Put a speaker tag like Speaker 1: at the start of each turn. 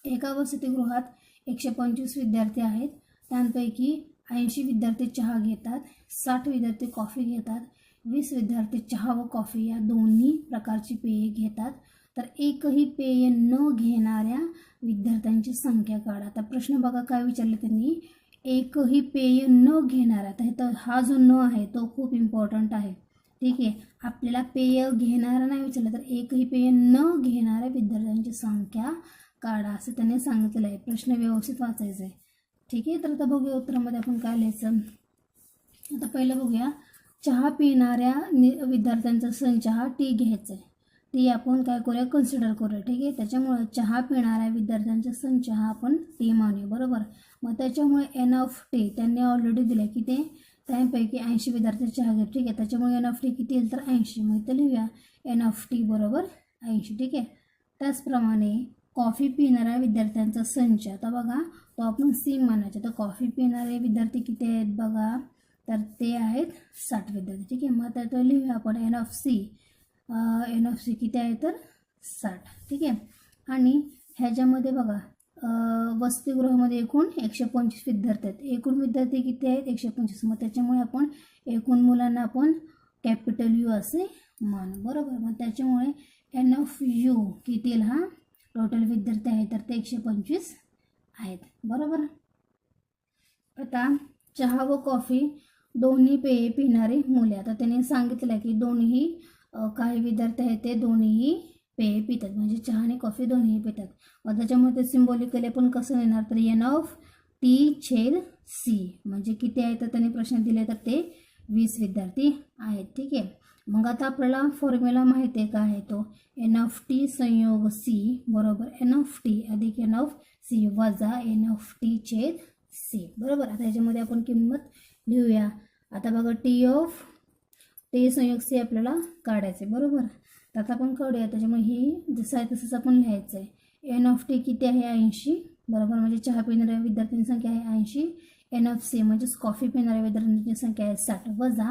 Speaker 1: एका वसतिगृहात 125 विद्यार्थी आहेत. त्यांपैकी 80 विद्यार्थी चहा घेतात, 60 विद्यार्थी कॉफी घेतात, 20 विद्यार्थी चहा व कॉफी या दोन्ही प्रकारची पेये घेतात. तर एकही पेय न घेणाऱ्या विद्यार्थ्यांची संख्या काढा. आता प्रश्न बघा काय विचारले त्यांनी, एकही पेय न घेणारा. तर हा जो न आहे तो खूप इम्पॉर्टंट आहे. ठीक आहे, आपल्याला पेय घेणारा नाही विचारलं तर एकही पेय न घेणाऱ्या विद्यार्थ्यांची संख्या काढा असं त्यांनी सांगितलेलं आहे. प्रश्न व्यवस्थित वाचायचा आहे. ठीक आहे, तर आता बघूया उत्तरामध्ये आपण काय लिहायचं. आता पहिलं बघूया, चहा पिणाऱ्या विद्यार्थ्यांचा संच हा टी घ्यायचा आहे. टी आपण काय करूया, कन्सिडर करूया. ठीक आहे, त्याच्यामुळे चहा पिणाऱ्या विद्यार्थ्यांचा संच हा आपण टी मानूया. बरोबर. मग त्याच्यामुळे एन ऑफ टी त्यांनी ऑलरेडी दिलं की ते त्यांपैकी 80 विद्यार्थी चहा घेतात. ठीक आहे, त्याच्यामुळे एन ऑफ टी किती येईल तर 80. मग इथं लिहूया एन ऑफ टी बरोबर 80. ठीक आहे, त्याचप्रमाणे कॉफी पिणाऱ्या विद्यार्थ्यांचा संच, आता बघा तो आपण सी मानायचा. तर कॉफी पिणारे विद्यार्थी किती आहेत बघा, तर ते आहेत 60 विद्यार्थी. ठीक आहे, मग त्यात लिहूया आपण N of C. N of C किती आहे तर 60. ठीक आहे, आणि ह्याच्यामध्ये बघा वसतिगृहामध्ये एकूण 125 विद्यार्थी आहेत. एकूण विद्यार्थी किती आहेत 125. मग त्याच्यामुळे आपण एकूण मुलांना आपण कॅपिटल यू असे मानू. बरोबर. मग त्याच्यामुळे एन ऑफ यू किती येईल, हा टोटल विद्यार्थी आहे तर ते 125 आहेत. बरोबर. आता चहा व कॉफी दोन्ही पेये पिणारी मुले. आता त्यांनी सांगितलं की दोन्ही काही विद्यार्थी आहेत ते दोन्हीही पेये पितात, म्हणजे चहा आणि कॉफी दोन्ही पितात. मग त्याच्यामध्ये सिम्बॉलिकली आपण कसं लिहिणार तर एन ऑफ टी छेद सी, म्हणजे किती आहे तर त्यांनी प्रश्न दिले तर ते 20 विद्यार्थी आहेत. ठीक आहे, मग आता आपल्याला फॉर्म्युला माहिती आहे का आहे तो, एन ऑफ टी संयोग सी बरोबर एन ऑफ टी अधिक एन ऑफ सी वजा एन ऑफ टी छेद सी. बरोबर. आता ह्याच्यामध्ये आपण किंमत लिहूया. आता बघा टी संयोग सी आपल्याला काढायचं आहे. बरोबर. तर आता आपण काढूया. त्याच्यामुळे ही जसं आहे तसंच आपण लिहायचं आहे. एन ऑफ टी किती आहे 80 बरोबर, म्हणजे चहा पिणाऱ्या विद्यार्थ्यांची संख्या आहे 80. एन ऑफ सी म्हणजेच कॉफी पिणाऱ्या विद्यार्थ्यांची संख्या आहे 60 वजा